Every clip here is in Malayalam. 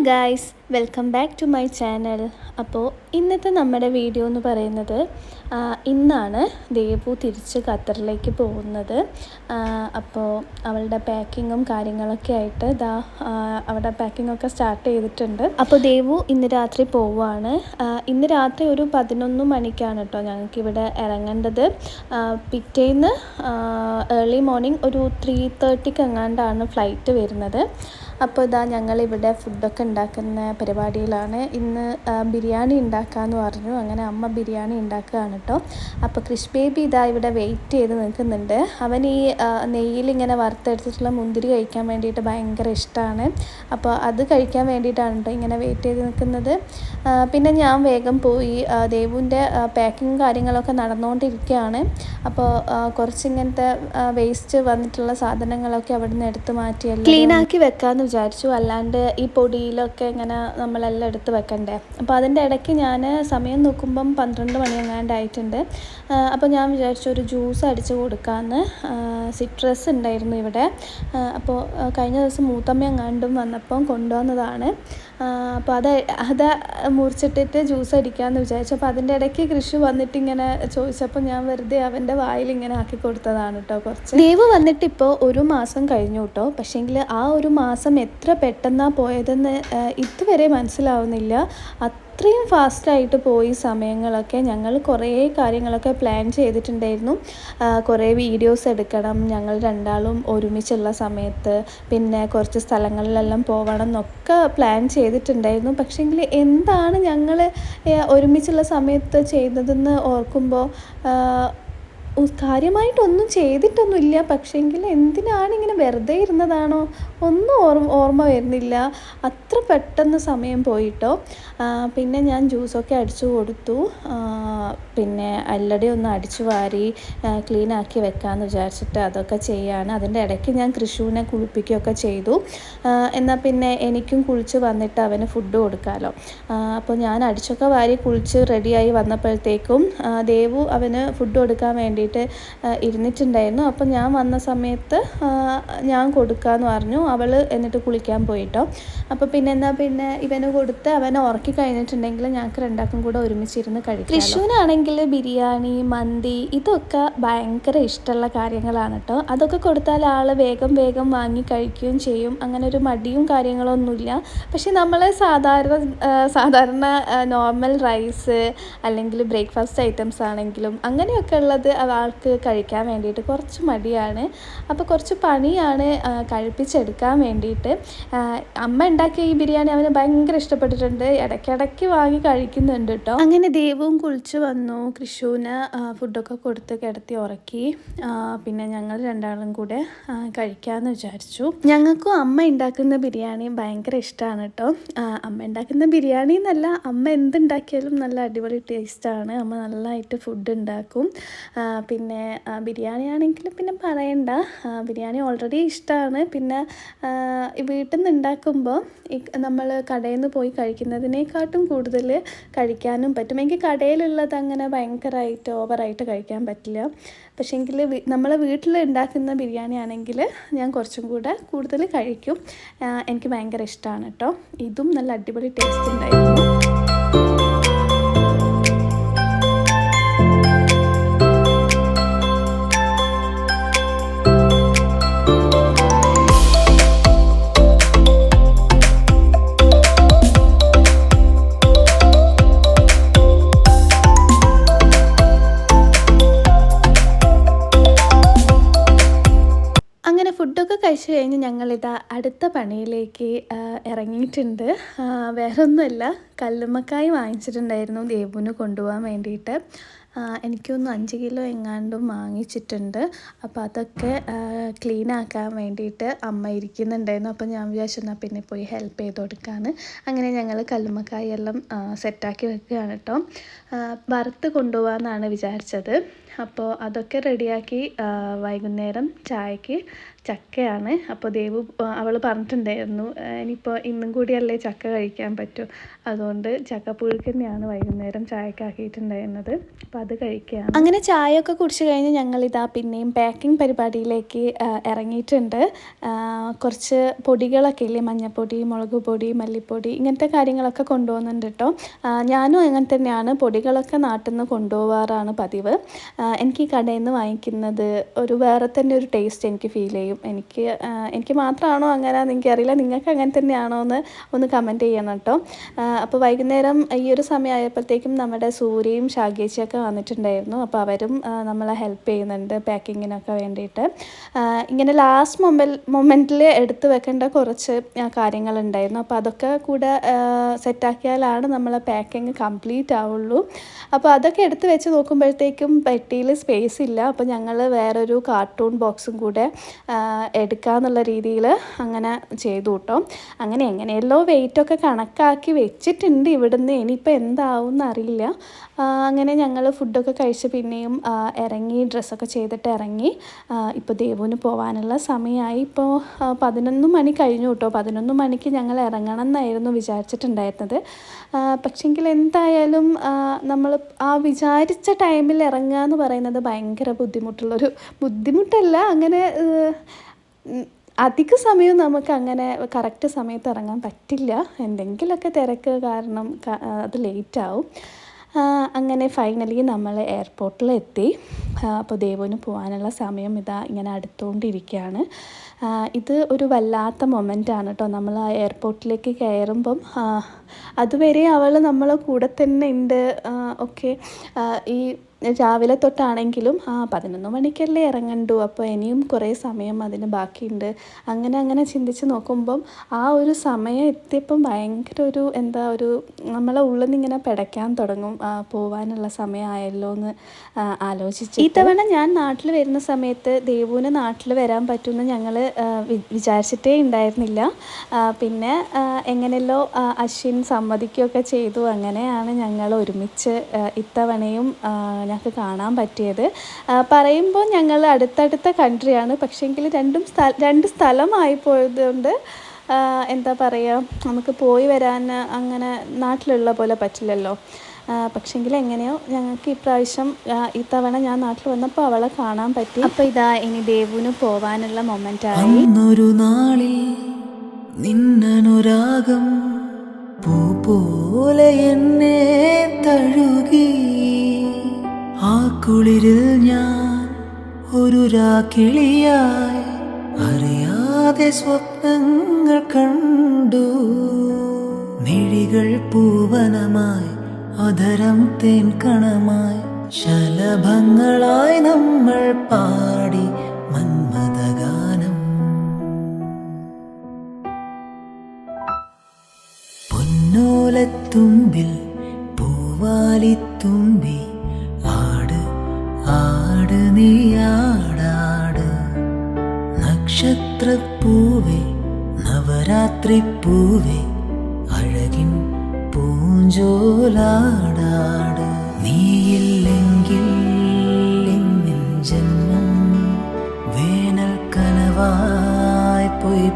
Guys, welcome back to my channel. അപ്പോൾ ഇന്നത്തെ നമ്മുടെ വീഡിയോ എന്ന് പറയുന്നത് ഇന്നാണ് ദേവു തിരിച്ച് ഖത്തറിലേക്ക് പോകുന്നത്. അപ്പോൾ അവളുടെ പാക്കിങ്ങും കാര്യങ്ങളൊക്കെ ആയിട്ട് അവിടെ പാക്കിങ്ങൊക്കെ സ്റ്റാർട്ട് ചെയ്തിട്ടുണ്ട്. അപ്പോൾ ദേവു ഇന്ന് രാത്രി പോവുകയാണ്. ഇന്ന് രാത്രി ഒരു 11 മണിക്കാണ് കേട്ടോ ഞങ്ങൾക്കിവിടെ ഇറങ്ങേണ്ടത്. പിറ്റേന്ന് ഏർലി മോർണിംഗ് ഒരു 3:30 എങ്ങാണ്ടാണ് ഫ്ലൈറ്റ് വരുന്നത്. അപ്പോൾ ഞങ്ങളിവിടെ ഫുഡൊക്കെ ഉണ്ടാക്കുന്ന പരിപാടിയിലാണ്. ഇന്ന് ബിരിയാണി ഉണ്ടാക്കാമെന്ന് പറഞ്ഞു. അങ്ങനെ അമ്മ ബിരിയാണി ഉണ്ടാക്കുകയാണ് കേട്ടോ. അപ്പോൾ ക്രിഷ് ബേബി ഇവിടെ വെയിറ്റ് ചെയ്ത് നിൽക്കുന്നുണ്ട്. അവൻ ഈ നെയ്യിലിങ്ങനെ വറുത്തെടുത്തിട്ടുള്ള മുന്തിരി കഴിക്കാൻ വേണ്ടിയിട്ട് ഭയങ്കര ഇഷ്ടമാണ്. അപ്പോൾ അത് കഴിക്കാൻ വേണ്ടിയിട്ടാണ് കേട്ടോ ഇങ്ങനെ വെയിറ്റ് ചെയ്ത് നിൽക്കുന്നത്. പിന്നെ ഞാൻ വേഗം പോയി ദേവുവിൻ്റെ പാക്കിങ് കാര്യങ്ങളൊക്കെ നടന്നുകൊണ്ടിരിക്കുകയാണ്. അപ്പോൾ കുറച്ചിങ്ങനത്തെ വേസ്റ്റ് വന്നിട്ടുള്ള സാധനങ്ങളൊക്കെ അവിടെ നിന്ന് എടുത്ത് മാറ്റിയല്ലോ ക്ലീനാക്കി വെക്കാമെന്ന് വിചാരിച്ചു. അല്ലാണ്ട് ഈ പൊടിയിലൊക്കെ ഇങ്ങനെ നമ്മളെല്ലാം എടുത്ത് വെക്കണ്ടേ. അപ്പോൾ അതിൻ്റെ ഇടയ്ക്ക് ഞാൻ സമയം നോക്കുമ്പം 12 മണി എങ്ങാണ്ടായിട്ടുണ്ട്. അപ്പോൾ ഞാൻ വിചാരിച്ചു ഒരു ജ്യൂസ് അടിച്ച് കൊടുക്കാമെന്ന്. സിട്രസ് ഉണ്ടായിരുന്നു ഇവിടെ. അപ്പോൾ കഴിഞ്ഞ ദിവസം മൂത്തമ്മ എങ്ങാണ്ടും വന്നപ്പം കൊണ്ടുവന്നതാണ്. അപ്പോൾ അത് മുറിച്ചിട്ടിട്ട് ജ്യൂസ് അടിക്കാമെന്ന് വിചാരിച്ചു. അപ്പോൾ അതിൻ്റെ ഇടയ്ക്ക് കൃഷി വന്നിട്ട് ഇങ്ങനെ ചോദിച്ചപ്പോൾ ഞാൻ വെറുതെ അവൻ്റെ വായിൽ ഇങ്ങനെ ആക്കി കൊടുത്തതാണ് കേട്ടോ. കുറച്ച് ദേവ് വന്നിട്ട് ഇപ്പോൾ 1 മാസം കഴിഞ്ഞു കേട്ടോ. പക്ഷേങ്കിൽ ആ 1 മാസം എത്ര പെട്ടെന്നാണ് പോയതെന്ന് ഇതുവരെ മനസ്സിലാവുന്നില്ല. അത്രയും ഫാസ്റ്റായിട്ട് പോയി സമയങ്ങളൊക്കെ. ഞങ്ങൾ കുറേ കാര്യങ്ങളൊക്കെ പ്ലാൻ ചെയ്തിട്ടുണ്ടായിരുന്നു. കുറേ വീഡിയോസ് എടുക്കണം ഞങ്ങൾ രണ്ടാളും ഒരുമിച്ചുള്ള സമയത്ത്. പിന്നെ കുറച്ച് സ്ഥലങ്ങളിലെല്ലാം പോകണം എന്നൊക്കെ പ്ലാൻ ചെയ്തിട്ടുണ്ടായിരുന്നു. പക്ഷേങ്കിൽ എന്താണ് ഞങ്ങൾ ഒരുമിച്ചുള്ള സമയത്ത് ചെയ്തതെന്ന് ഓർക്കുമ്പോൾ കാര്യമായിട്ടൊന്നും ചെയ്തിട്ടൊന്നുമില്ല. പക്ഷേങ്കിൽ എന്തിനാണ് ഇങ്ങനെ വെറുതെ ഇരുന്നതാണോ ഒന്നും ഓർമ്മ വരുന്നില്ല. അത്ര പെട്ടെന്ന് സമയം പോയിട്ടോ. പിന്നെ ഞാൻ ജ്യൂസൊക്കെ അടിച്ചു കൊടുത്തു. പിന്നെ അല്ലടി ഒന്ന് അടിച്ചു വാരി ക്ലീനാക്കി വെക്കാമെന്ന് വിചാരിച്ചിട്ട് അതൊക്കെ ചെയ്യാണ്. അതിൻ്റെ ഇടയ്ക്ക് ഞാൻ കൃഷുവിനെ കുളിപ്പിക്കുകയൊക്കെ ചെയ്തു. എന്നാൽ പിന്നെ എനിക്കും കുളിച്ച് വന്നിട്ട് അവന് ഫുഡ് കൊടുക്കാമല്ലോ. അപ്പോൾ ഞാൻ അടിച്ചൊക്കെ വാരി കുളിച്ച് റെഡിയായി വന്നപ്പോഴത്തേക്കും ദേവു അവന് ഫുഡ് കൊടുക്കാൻ വേണ്ടിയിട്ട് ഇരുന്നിട്ടുണ്ടായിരുന്നു. അപ്പോൾ ഞാൻ വന്ന സമയത്ത് ഞാൻ കൊടുക്കാമെന്ന് പറഞ്ഞു. അവൾ എന്നിട്ട് കുളിക്കാൻ പോയിട്ടോ. അപ്പോൾ പിന്നെ ഇവന് കൊടുത്ത് അവനെ ഉറക്കി കഴിഞ്ഞിട്ടുണ്ടെങ്കിൽ ഞങ്ങൾക്ക് രണ്ടാൾക്കും കൂടെ ഒരുമിച്ചിരുന്ന് കഴിക്കാം. കൃഷുവിനാണെങ്കിൽ ബിരിയാണി, മന്തി ഇതൊക്കെ ഭയങ്കര ഇഷ്ടമുള്ള കാര്യങ്ങളാണ് കേട്ടോ. അതൊക്കെ കൊടുത്താൽ ആൾ വേഗം വാങ്ങി കഴിക്കുകയും ചെയ്യും. അങ്ങനെ ഒരു മടിയും കാര്യങ്ങളൊന്നുമില്ല. പക്ഷെ നമ്മൾ സാധാരണ നോർമൽ റൈസ് അല്ലെങ്കിൽ ബ്രേക്ക്ഫാസ്റ്റ് ഐറ്റംസ് ആണെങ്കിലും അങ്ങനെയൊക്കെ ഉള്ളത് ആൾക്ക് കഴിക്കാൻ വേണ്ടിയിട്ട് കുറച്ച് മടിയാണ്. അപ്പോൾ കുറച്ച് പണിയാണ് കഴിപ്പിച്ചെടുക്കാൻ വേണ്ടിയിട്ട്. അമ്മ ഉണ്ടാക്കിയ ഈ ബിരിയാണി അവന് ഭയങ്കര ഇഷ്ടപ്പെട്ടിട്ടുണ്ട്. ഇടയ്ക്കിടയ്ക്ക് വാങ്ങി കഴിക്കുന്നുണ്ട് കേട്ടോ. അങ്ങനെ ദേവും കുളിച്ച് വന്നു. കൃഷുവിന് ഫുഡൊക്കെ കൊടുത്ത് കിടത്തി ഉറക്കി. പിന്നെ ഞങ്ങൾ രണ്ടാളും കൂടെ കഴിക്കാമെന്ന് വിചാരിച്ചു. ഞങ്ങൾക്കും അമ്മ ഉണ്ടാക്കുന്ന ബിരിയാണി ഭയങ്കര ഇഷ്ടമാണ് കേട്ടോ. അമ്മ ഉണ്ടാക്കുന്ന ബിരിയാണി എന്നല്ല, അമ്മ എന്തുണ്ടാക്കിയാലും നല്ല അടിപൊളി ടേസ്റ്റാണ്. അമ്മ നല്ലതായിട്ട് ഫുഡ് ഉണ്ടാക്കും. പിന്നെ ബിരിയാണി ആണെങ്കിൽ പിന്നെ പറയണ്ട. ബിരിയാണി ഓൾറെഡി ഇഷ്ടമാണ്. പിന്നെ വീട്ടിൽ നിന്ന് ഉണ്ടാക്കുമ്പോൾ നമ്മൾ കടയിൽ നിന്ന് പോയി കഴിക്കുന്നതിനേക്കാട്ടും കൂടുതൽ കഴിക്കാനും പറ്റും. എനിക്ക് കടയിലുള്ളത് അങ്ങനെ ഭയങ്കരമായിട്ട് ഓവറായിട്ട് കഴിക്കാൻ പറ്റില്ല. പക്ഷേങ്കിൽ നമ്മൾ വീട്ടിൽ ഉണ്ടാക്കുന്ന ബിരിയാണി ആണെങ്കിൽ ഞാൻ കുറച്ചും കൂടെ കൂടുതൽ കഴിക്കും. എനിക്ക് ഭയങ്കര ഇഷ്ടമാണ് കേട്ടോ. ഇതും നല്ല അടിപൊളി ടേസ്റ്റ് ഉണ്ടായിരുന്നു. ഫുഡൊക്കെ കഴിച്ച് കഴിഞ്ഞ് ഞങ്ങളിതാ അടുത്ത പണിയിലേക്ക് ഇറങ്ങിയിട്ടുണ്ട്. വേറൊന്നുമല്ല, കല്ലുമ്മക്കായ് വാങ്ങിച്ചിട്ടുണ്ടായിരുന്നു ദേവുവിന് കൊണ്ടുപോകാൻ വേണ്ടിയിട്ട്. എനിക്കൊന്ന് 5 കിലോ എങ്ങാണ്ടും വാങ്ങിച്ചിട്ടുണ്ട്. അപ്പോൾ അതൊക്കെ ക്ലീനാക്കാൻ വേണ്ടിയിട്ട് അമ്മ ഇരിക്കുന്നുണ്ടായിരുന്നു. അപ്പോൾ ഞാൻ വിചാരിച്ചെന്നാൽ പിന്നെ പോയി ഹെൽപ്പ് ചെയ്ത് കൊടുക്കാമെന്ന്. അങ്ങനെ ഞങ്ങൾ കല്ലുമ്മക്കായെല്ലാം സെറ്റാക്കി വെക്കുകയാണ് കേട്ടോ. വറുത്ത് കൊണ്ടുപോകാമെന്നാണ് വിചാരിച്ചത്. അപ്പോൾ അതൊക്കെ റെഡിയാക്കി വൈകുന്നേരം ചായക്ക് ചക്കയാണ്. അപ്പോൾ ദേവു അവൾ പറഞ്ഞിട്ടുണ്ടായിരുന്നു ഇനിയിപ്പോൾ ഇന്നും കൂടിയല്ലേ ചക്ക കഴിക്കാൻ പറ്റൂ, അതുകൊണ്ട് ചക്കപ്പുഴുക്ക് തന്നെയാണ് വൈകുന്നേരം ചായക്കാക്കിയിട്ടുണ്ടായിരുന്നത്. അപ്പോൾ അത് കഴിക്കുകയാണ്. അങ്ങനെ ചായയൊക്കെ കുടിച്ച് കഴിഞ്ഞ് ഞങ്ങളിതാ പിന്നെയും പാക്കിംഗ് പരിപാടിയിലേക്ക് ഇറങ്ങിയിട്ടുണ്ട്. കുറച്ച് പൊടികളൊക്കെ ഇല്ലേ, മഞ്ഞൾപ്പൊടി, മുളക് പൊടി, മല്ലിപ്പൊടി, ഇങ്ങനത്തെ കാര്യങ്ങളൊക്കെ കൊണ്ടുപോകുന്നുണ്ട് കേട്ടോ. ഞാനും അങ്ങനെ തന്നെയാണ്, പൊടികളൊക്കെ നാട്ടിൽ നിന്ന് കൊണ്ടുപോകാറാണ് പതിവ്. എനിക്ക് കടയിൽ നിന്ന് വാങ്ങിക്കുന്നത് ഒരു വേറെ തന്നെ ഒരു ടേസ്റ്റ് എനിക്ക് ഫീൽ ചെയ്യും. എനിക്ക് മാത്രമാണോ അങ്ങനെ എന്ന് എനിക്കറിയില്ല, നിങ്ങൾക്ക് അങ്ങനെ തന്നെയാണോ എന്ന് ഒന്ന് കമൻറ്റ് ചെയ്യണം കേട്ടോ. അപ്പോൾ വൈകുന്നേരം ഈ ഒരു സമയമായപ്പോഴത്തേക്കും നമ്മുടെ സൂര്യയും ഷാഗേച്ചിയൊക്കെ വന്നിട്ടുണ്ടായിരുന്നു. അപ്പോൾ അവരും നമ്മളെ ഹെൽപ്പ് ചെയ്യുന്നുണ്ട് പാക്കിങ്ങിനൊക്കെ വേണ്ടിയിട്ട്. ഇങ്ങനെ ലാസ്റ്റ് മൊമെൻറ്റിൽ എടുത്ത് വെക്കേണ്ട കുറച്ച് കാര്യങ്ങളുണ്ടായിരുന്നു. അപ്പോൾ അതൊക്കെ കൂടെ സെറ്റാക്കിയാലാണ് നമ്മളെ പാക്കിങ് കംപ്ലീറ്റ് ആവുള്ളൂ. അപ്പോൾ അതൊക്കെ എടുത്ത് വെച്ച് നോക്കുമ്പോഴത്തേക്കും പെട്ടിയിൽ സ്പേസ് ഇല്ല. അപ്പോൾ ഞങ്ങൾ വേറൊരു കാർട്ടൂൺ ബോക്സും കൂടെ എടുക്കാമെന്നുള്ള രീതിയിൽ അങ്ങനെ ചെയ്തു കേട്ടോ. അങ്ങനെ എങ്ങനെയല്ലോ വെയിറ്റൊക്കെ കണക്കാക്കി വെച്ചിട്ടുണ്ട് ഇവിടുന്ന്. ഇനിയിപ്പോൾ എന്താവും എന്നറിയില്ല. അങ്ങനെ ഞങ്ങൾ ഫുഡൊക്കെ കഴിച്ച് പിന്നെയും ഇറങ്ങി, ഡ്രസ്സൊക്കെ ചെയ്തിട്ട് ഇറങ്ങി. ഇപ്പോൾ ദേവുവിന് പോകാനുള്ള സമയമായി. ഇപ്പോൾ 11 മണി കഴിഞ്ഞു കേട്ടോ. 11 മണിക്ക് ഞങ്ങൾ ഇറങ്ങണം എന്നായിരുന്നു വിചാരിച്ചിട്ടുണ്ടായിരുന്നത്. പക്ഷെങ്കിൽ എന്തായാലും നമ്മൾ ആ വിചാരിച്ച ടൈമിൽ ഇറങ്ങുക എന്ന് പറയുന്നത് ഭയങ്കര ബുദ്ധിമുട്ടല്ല, അങ്ങനെ അധിക സമയം നമുക്ക് അങ്ങനെ കറക്റ്റ് സമയത്ത് ഇറങ്ങാൻ പറ്റില്ല. എന്തെങ്കിലുമൊക്കെ തിരക്ക് കാരണം അത് ലേറ്റാവും. അങ്ങനെ ഫൈനലി നമ്മൾ എയർപോർട്ടിലെത്തി. അപ്പോൾ ദേവുവിന് പോകാനുള്ള സമയം ഇതാ ഇങ്ങനെ അടുത്തുകൊണ്ടിരിക്കുകയാണ്. ഇത് ഒരു വല്ലാത്ത മൊമെൻ്റാണ് കേട്ടോ. നമ്മൾ ആ എയർപോർട്ടിലേക്ക് കയറുമ്പം അതുവരെ അവൾ നമ്മളെ കൂടെ തന്നെ ഉണ്ട്. ഓക്കെ, ഈ രാവിലെ തൊട്ടാണെങ്കിലും 11 മണിക്കല്ലേ ഇറങ്ങണ്ടു, അപ്പോൾ ഇനിയും കുറേ സമയം അതിന് ബാക്കിയുണ്ട്. അങ്ങനെ ചിന്തിച്ച് നോക്കുമ്പം ആ ഒരു സമയം എത്തിയപ്പം ഭയങ്കര ഒരു നമ്മളെ ഉള്ളിൽ നിന്ന് ഇങ്ങനെ പിടയ്ക്കാൻ തുടങ്ങും. പോവാനുള്ള സമയമായല്ലോ എന്ന് ആലോചിച്ച്. ഈ തവണ ഞാൻ നാട്ടിൽ വരുന്ന സമയത്ത് ദേവുവിന് നാട്ടിൽ വരാൻ പറ്റുമെന്ന് ഞങ്ങൾ വിചാരിച്ചിട്ടേ ഉണ്ടായിരുന്നില്ല. പിന്നെ എങ്ങനെയല്ലോ അശ്വിൻ സമ്മതിക്കുകയൊക്കെ ചെയ്തു. അങ്ങനെയാണ് ഞങ്ങൾ ഒരുമിച്ച് ഇത്തവണയും ഞങ്ങൾക്ക് കാണാൻ പറ്റിയത്. പറയുമ്പോൾ ഞങ്ങൾ അടുത്തടുത്ത കൺട്രിയാണ്, പക്ഷേങ്കിൽ രണ്ട് സ്ഥലമായി പോയതുകൊണ്ട് എന്താ പറയുക, നമുക്ക് പോയി വരാൻ അങ്ങനെ നാട്ടിലുള്ള പോലെ പറ്റില്ലല്ലോ. പക്ഷേങ്കിൽ എങ്ങനെയോ ഞങ്ങൾക്ക് ഇപ്രാവശ്യം ഇത്തവണ ഞാൻ നാട്ടിൽ വന്നപ്പോൾ അവളെ കാണാൻ പറ്റി. അപ്പോൾ ഇതാ ഇനി ദേവുവിന് പോവാനുള്ള മൊമെൻ്റായി. ഒരു നാളിൽ നിന്നനുരാഗം പൂ പോലെ എന്നെ തഴുകി, ആ കുളിരിൽ ഞാൻ ഒരു രാക്കിളിയായി അറിയാതെ സ്വപ്നങ്ങൾ കണ്ടു. മിഴികൾ പൂവനമായി, അധരം തേൻ കണമായി, ശലഭങ്ങളായി നമ്മൾ പാടി മന്മഥഗാനം. പൊന്നോലത്തുമ്പിൽ പൂവാലിത്തുമ്പി, ആട് ആട് നീയാടാട്. നക്ഷത്രപ്പൂവേ നവരാത്രി പൂവേ, അഴകിൻ പൂഞ്ചോലാടാട്. നീയില്ലെങ്കിൽ എന്നിൻ ജന്മം വേനൽ കനവായി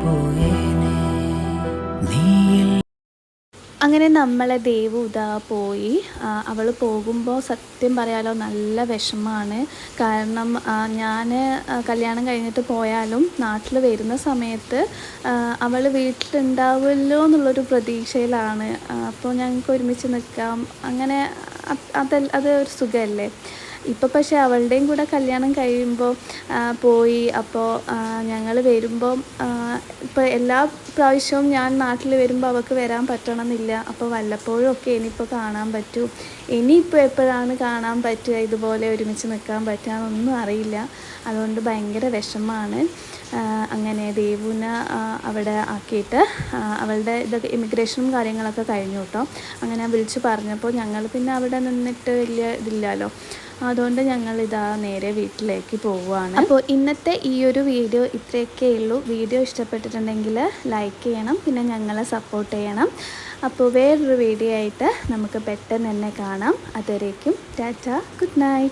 പോയേനെ. അങ്ങനെ നമ്മളെ ദേവു ഇതാ പോയി. അവൾ പോകുമ്പോൾ സത്യം പറയാലോ നല്ല വിഷമമാണ്. കാരണം ഞാൻ കല്യാണം കഴിഞ്ഞിട്ട് പോയാലും നാട്ടിൽ വരുന്ന സമയത്ത് അവൾ വീട്ടിലുണ്ടാവുമല്ലോ എന്നുള്ളൊരു പ്രതീക്ഷയിലാണ്. അപ്പോൾ ഞങ്ങൾക്ക് ഒരുമിച്ച് നിൽക്കാം, അങ്ങനെ അത് ഒരു സുഖമല്ലേ. ഇപ്പോൾ പക്ഷേ അവളുടെയും കൂടെ കല്യാണം കഴിയുമ്പോൾ പോയി. അപ്പോൾ ഞങ്ങൾ വരുമ്പം ഇപ്പോൾ എല്ലാ പ്രാവശ്യവും ഞാൻ നാട്ടിൽ വരുമ്പോൾ അവൾക്ക് വരാൻ പറ്റണമെന്നില്ല. അപ്പോൾ വല്ലപ്പോഴും ഒക്കെ ഇനിയിപ്പോൾ കാണാൻ പറ്റൂ. ഇനിയിപ്പോൾ എപ്പോഴാണ് കാണാൻ പറ്റുക, ഇതുപോലെ ഒരുമിച്ച് നിൽക്കാൻ പറ്റുകയെന്നൊന്നും അറിയില്ല. അതുകൊണ്ട് ഭയങ്കര വിഷമമാണ്. അങ്ങനെ ദേവുവിനെ അവിടെ ആക്കിയിട്ട് അവളുടെ ഇതൊക്കെ ഇമിഗ്രേഷനും കാര്യങ്ങളൊക്കെ കഴിഞ്ഞു കേട്ടോ. അങ്ങനെ വിളിച്ച് പറഞ്ഞപ്പോൾ ഞങ്ങൾ പിന്നെ അവിടെ നിന്നിട്ട് വലിയ ഇതില്ലല്ലോ, അതുകൊണ്ട് ഞങ്ങളിതാ നേരെ വീട്ടിലേക്ക് പോവുകയാണ്. അപ്പോൾ ഇന്നത്തെ ഈ ഒരു വീഡിയോ ഇത്രയൊക്കെ ഉള്ളൂ. വീഡിയോ ഇഷ്ടപ്പെട്ടിട്ടുണ്ടെങ്കിൽ ലൈക്ക് ചെയ്യണം, പിന്നെ ഞങ്ങളെ സപ്പോർട്ട് ചെയ്യണം. അപ്പോൾ വേറൊരു വീഡിയോ ആയിട്ട് നമുക്ക് പെട്ടെന്ന് തന്നെ കാണാം. അതുവരേക്കും ടാറ്റ, ഗുഡ് നൈറ്റ്.